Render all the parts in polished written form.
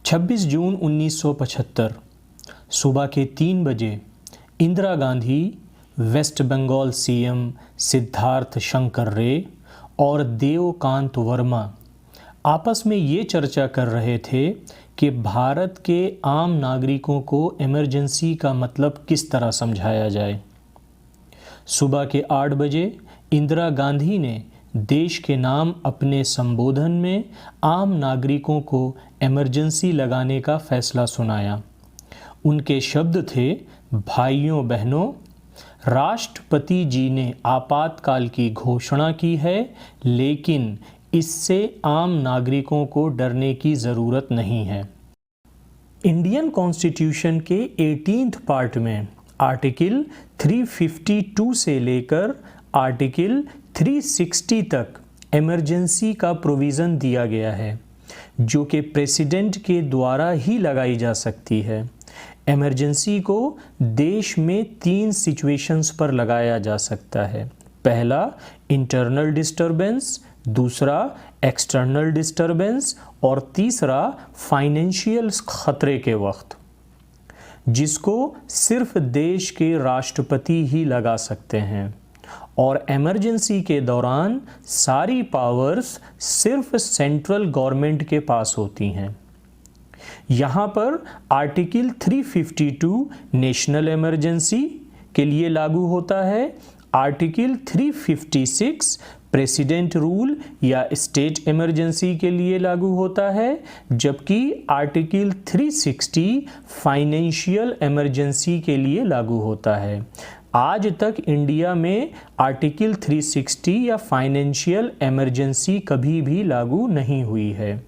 26 जून 1975 सुबह के 3 बजे इंदिरा गांधी, वेस्ट बंगाल सीएम सिद्धार्थ शंकर रे और देवकांत वर्मा आपस में ये चर्चा कर रहे थे कि भारत के आम नागरिकों को इमरजेंसी का मतलब किस तरह समझाया जाए। सुबह के 8 बजे इंदिरा गांधी ने देश के नाम अपने संबोधन में आम नागरिकों को इमरजेंसी लगाने का फैसला सुनाया। उनके शब्द थे, भाइयों बहनों, राष्ट्रपति जी ने आपातकाल की घोषणा की है, लेकिन इससे आम नागरिकों को डरने की ज़रूरत नहीं है। इंडियन कॉन्स्टिट्यूशन के 18th पार्ट में आर्टिकल 352 से लेकर आर्टिकल 360 तक इमरजेंसी का प्रोविज़न दिया गया है, जो कि प्रेसिडेंट के द्वारा ही लगाई जा सकती है। इमरजेंसी को देश में 3 सिचुएशंस पर लगाया जा सकता है। पहला, इंटरनल डिस्टरबेंस, दूसरा एक्सटर्नल डिस्टरबेंस और तीसरा फाइनेंशियल खतरे के वक्त, जिसको सिर्फ देश के राष्ट्रपति ही लगा सकते हैं। और इमरजेंसी के दौरान सारी पावर्स सिर्फ सेंट्रल गवर्नमेंट के पास होती हैं। यहाँ पर आर्टिकल 352 नेशनल इमरजेंसी के लिए लागू होता है, आर्टिकल 356 प्रेसिडेंट रूल या स्टेट इमरजेंसी के लिए लागू होता है, जबकि आर्टिकल 360 फाइनेंशियल इमरजेंसी के लिए लागू होता है। आज तक इंडिया में आर्टिकल 360 या फाइनेंशियल इमरजेंसी कभी भी लागू नहीं हुई है,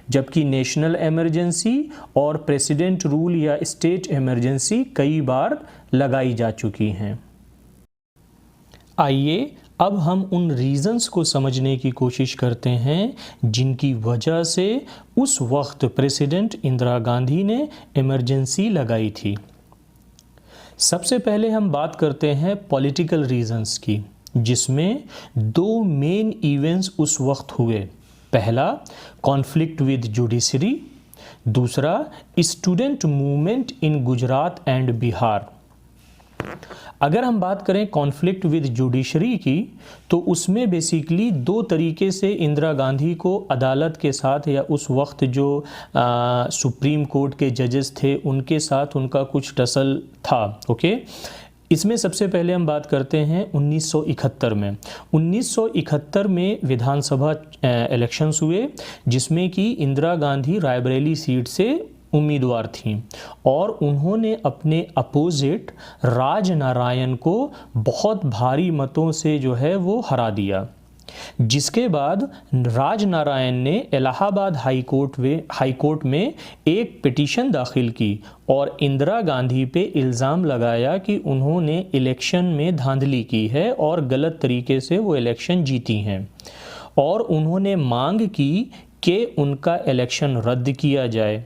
जबकि नेशनल इमरजेंसी और प्रेसिडेंट रूल या स्टेट इमरजेंसी कई बार लगाई जा चुकी हैं। आइए अब हम उन रीज़न्स को समझने की कोशिश करते हैं जिनकी वजह से उस वक्त प्रेसिडेंट इंदिरा गांधी ने इमरजेंसी लगाई थी। सबसे पहले हम बात करते हैं पॉलिटिकल रीज़न्स की, जिसमें 2 मेन इवेंट्स उस वक्त हुए। पहला, कॉन्फ्लिक्ट विद जुडिशरी, दूसरा student movement in Gujarat and Bihar. अगर हम बात करें कॉन्फ्लिक्ट विद जुडिशरी की, तो उसमें बेसिकली 2 तरीके से इंदिरा गांधी को अदालत के साथ या उस वक्त जो सुप्रीम कोर्ट के जजेस थे उनके साथ उनका कुछ टसल था। ओके, इसमें सबसे पहले हम बात करते हैं 1971 में। 1971 में विधानसभा इलेक्शंस हुए, जिसमें कि इंदिरा गांधी रायबरेली सीट से उम्मीदवार थीं और उन्होंने अपने अपोजिट राज नारायण को बहुत भारी मतों से जो है वो हरा दिया, जिसके बाद राज नारायण ने इलाहाबाद हाई कोर्ट में एक पिटीशन दाखिल की और इंदिरा गांधी पे इल्ज़ाम लगाया कि उन्होंने इलेक्शन में धांधली की है और गलत तरीके से वो इलेक्शन जीती हैं, और उन्होंने मांग की कि उनका इलेक्शन रद्द किया जाए।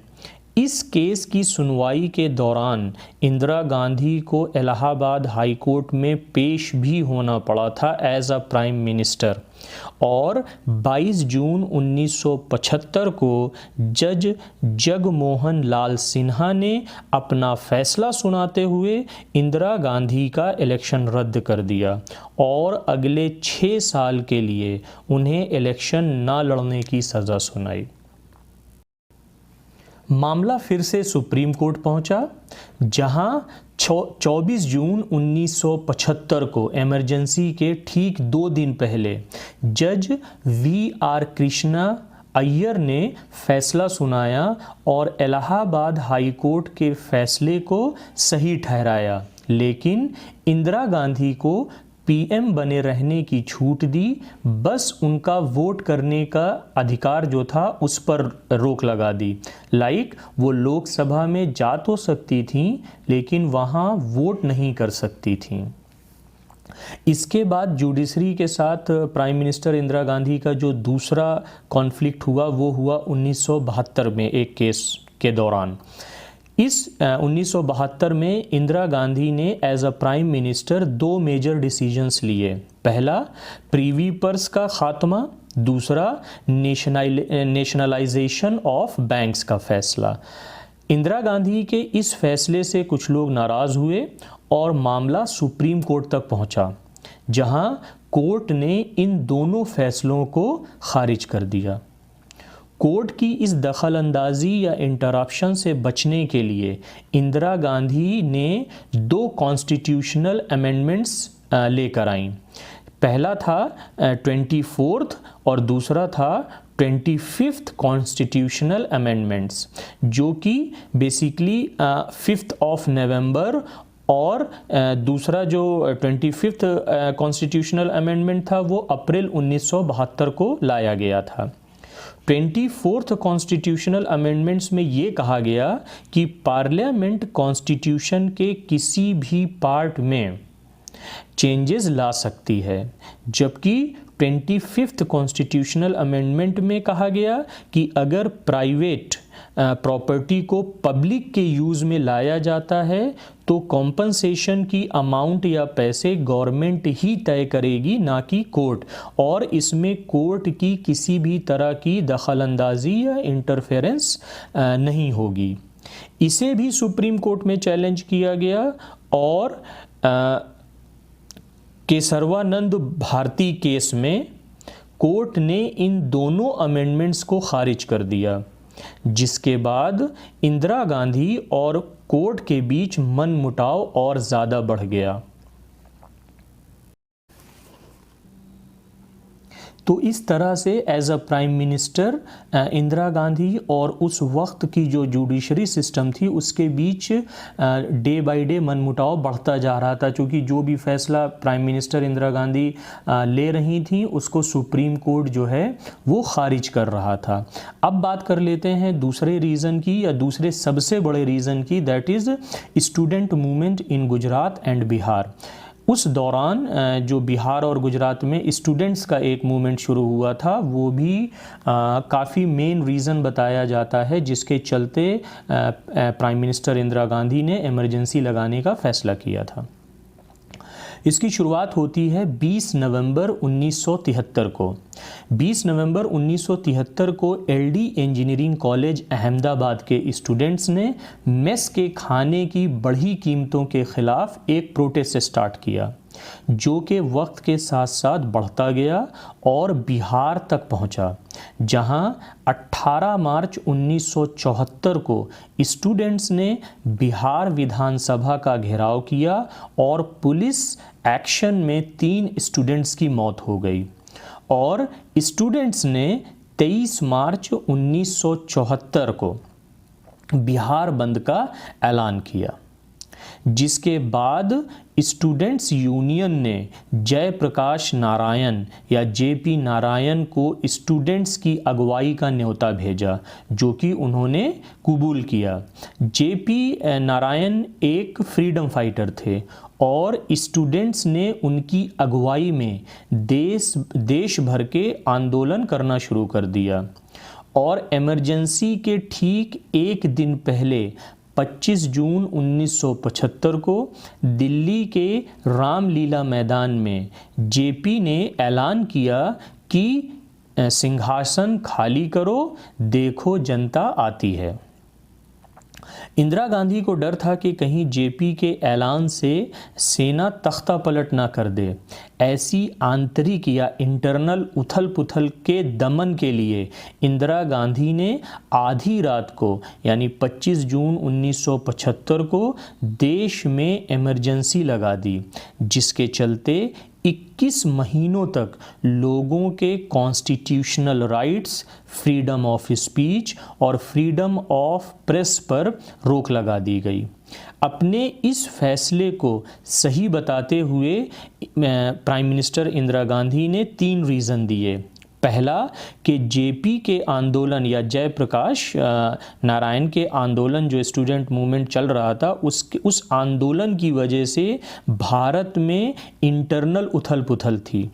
इस केस की सुनवाई के दौरान इंदिरा गांधी को इलाहाबाद हाई कोर्ट में पेश भी होना पड़ा था एज अ प्राइम मिनिस्टर, और 22 जून 1975 को जज जगमोहन लाल सिन्हा ने अपना फैसला सुनाते हुए इंदिरा गांधी का इलेक्शन रद्द कर दिया और अगले 6 साल के लिए उन्हें इलेक्शन ना लड़ने की सज़ा सुनाई। मामला फिर से सुप्रीम कोर्ट पहुंचा, जहां 24 जून 1975 को इमरजेंसी के ठीक 2 दिन पहले जज VR कृष्णा अय्यर ने फैसला सुनाया और इलाहाबाद हाई कोर्ट के फैसले को सही ठहराया, लेकिन इंदिरा गांधी को PM बने रहने की छूट दी। बस उनका वोट करने का अधिकार जो था उस पर रोक लगा दी। वो लोकसभा में जा तो सकती थीं, लेकिन वहाँ वोट नहीं कर सकती थीं। इसके बाद जुडिशरी के साथ प्राइम मिनिस्टर इंदिरा गांधी का जो दूसरा कॉन्फ्लिक्ट हुआ वो हुआ 1972 में एक केस के दौरान। इस 1972 में इंदिरा गांधी ने as a prime minister 2 major decisions लिए। पहला, प्रीवी पर्स का खात्मा, दूसरा नेशनलाइजेशन ऑफ बैंक्स का फैसला। इंदिरा गांधी के इस फैसले से कुछ लोग नाराज़ हुए और मामला सुप्रीम कोर्ट तक पहुंचा, जहां कोर्ट ने इन दोनों फैसलों को खारिज कर दिया। कोर्ट की इस दखल अंदाजी या इंटरप्शन से बचने के लिए इंदिरा गांधी ने 2 कॉन्स्टिट्यूशनल अमेंडमेंट्स लेकर आईं। पहला था 24th और दूसरा था 25th कॉन्स्टिट्यूशनल अमेंडमेंट्स, जो कि बेसिकली 5th ऑफ नवंबर और दूसरा जो 25th कॉन्स्टिट्यूशनल अमेंडमेंट था वो अप्रैल 1972 को लाया गया था। 24th कॉन्स्टिट्यूशनल अमेंडमेंट्स में ये कहा गया कि पार्लियामेंट कॉन्स्टिट्यूशन के किसी भी पार्ट में चेंजेस ला सकती है, जबकि 25th कॉन्स्टिट्यूशनल अमेंडमेंट में कहा गया कि अगर प्राइवेट प्रॉपर्टी को पब्लिक के यूज़ में लाया जाता है तो कॉम्पनसेशन की अमाउंट या पैसे गवर्नमेंट ही तय करेगी, ना कि कोर्ट, और इसमें कोर्ट की किसी भी तरह की दखलंदाजी या इंटरफेरेंस नहीं होगी। इसे भी सुप्रीम कोर्ट में चैलेंज किया गया और केसरवानंद भारती केस में कोर्ट ने इन दोनों अमेंडमेंट्स को खारिज कर दिया, जिसके बाद इंदिरा गांधी और कोर्ट के बीच मनमुटाव और ज़्यादा बढ़ गया। तो इस तरह से as a prime minister Indira Gandhi और उस वक्त की जो जुडिशरी सिस्टम थी उसके बीच डे बाय डे मनमुटाव बढ़ता जा रहा था, क्योंकि जो भी फैसला प्राइम मिनिस्टर इंदिरा गांधी ले रही थी उसको सुप्रीम कोर्ट जो है वो खारिज कर रहा था। अब बात कर लेते हैं दूसरे रीज़न की, या दूसरे सबसे बड़े रीज़न की, that is student movement in Gujarat and Bihar. उस दौरान जो बिहार और गुजरात में स्टूडेंट्स का एक मूवमेंट शुरू हुआ था, वो भी काफ़ी मेन रीज़न बताया जाता है जिसके चलते प्राइम मिनिस्टर इंदिरा गांधी ने इमरजेंसी लगाने का फैसला किया था। इसकी शुरुआत होती है 20 नवंबर 1973 को। 20 नवंबर 1973 को एलडी इंजीनियरिंग कॉलेज अहमदाबाद के स्टूडेंट्स ने मेस के खाने की बढ़ी कीमतों के खिलाफ एक प्रोटेस्ट स्टार्ट किया, जो कि वक्त के साथ साथ बढ़ता गया और बिहार तक पहुंचा, जहां 18 मार्च 1974 को स्टूडेंट्स ने बिहार विधानसभा का घेराव किया और पुलिस एक्शन में 3 स्टूडेंट्स की मौत हो गई और स्टूडेंट्स ने 23 मार्च 1974 को बिहार बंद का ऐलान किया, जिसके बाद स्टूडेंट्स यूनियन ने जयप्रकाश नारायण या जेपी नारायण को स्टूडेंट्स की अगुवाई का न्योता भेजा, जो कि उन्होंने कबूल किया। जेपी नारायण एक फ्रीडम फाइटर थे और स्टूडेंट्स ने उनकी अगुवाई में देश भर के आंदोलन करना शुरू कर दिया और इमरजेंसी के ठीक एक दिन पहले 25 जून 1975 को दिल्ली के रामलीला मैदान में जेपी ने ऐलान किया कि सिंहासन खाली करो, देखो जनता आती है। इंदिरा गांधी को डर था कि कहीं जेपी के ऐलान से सेना तख्ता पलट ना कर दे। ऐसी आंतरिक या इंटरनल उथल पुथल के दमन के लिए इंदिरा गांधी ने आधी रात को यानी 25 जून 1975 को देश में इमरजेंसी लगा दी, जिसके चलते 21 महीनों तक लोगों के constitutional rights, freedom of speech और फ्रीडम ऑफ प्रेस पर रोक लगा दी गई। अपने इस फैसले को सही बताते हुए प्राइम मिनिस्टर इंदिरा गांधी ने 3 रीज़न दिए। पहला कि जेपी के आंदोलन या जयप्रकाश नारायण के आंदोलन, जो स्टूडेंट मूवमेंट चल रहा था, उस आंदोलन की वजह से भारत में इंटरनल उथल पुथल थी।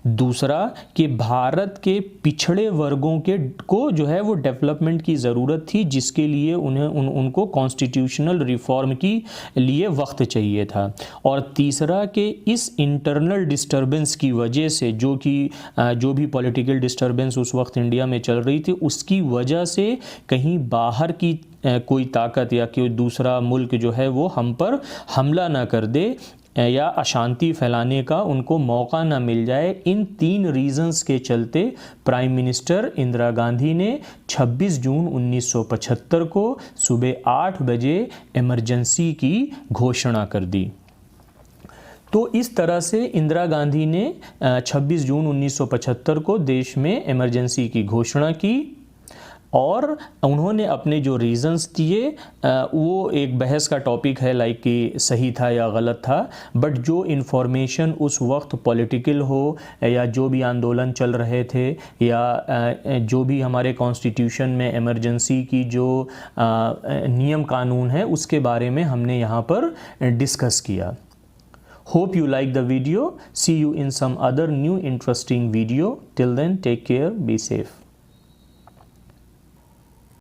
दूसरा कि भारत के पिछड़े वर्गों के को जो है वो डेवलपमेंट की ज़रूरत थी, जिसके लिए उनको कॉन्स्टिट्यूशनल रिफॉर्म की लिए वक्त चाहिए था। और तीसरा कि इस इंटरनल डिस्टर्बेंस की वजह से जो भी पॉलिटिकल डिस्टर्बेंस उस वक्त इंडिया में चल रही थी, उसकी वजह से कहीं बाहर की कोई ताकत या कोई दूसरा मुल्क जो है वो हम पर हमला ना कर दे या अशांति फैलाने का उनको मौका ना मिल जाए। इन 3 रीज़न्स के चलते प्राइम मिनिस्टर इंदिरा गांधी ने 26 जून 1975 को सुबह 8 बजे इमरजेंसी की घोषणा कर दी। तो इस तरह से इंदिरा गांधी ने 26 जून 1975 को देश में इमरजेंसी की घोषणा की और उन्होंने अपने जो रीज़न्स दिए वो एक बहस का टॉपिक है, लाइक कि सही था या गलत था, बट जो इन्फॉर्मेशन उस वक्त पॉलिटिकल हो या जो भी आंदोलन चल रहे थे या जो भी हमारे कॉन्स्टिट्यूशन में इमरजेंसी की जो नियम कानून है उसके बारे में हमने यहाँ पर डिस्कस किया। Hope you like the video. See you in some other new interesting video. Till then, take care, be safe.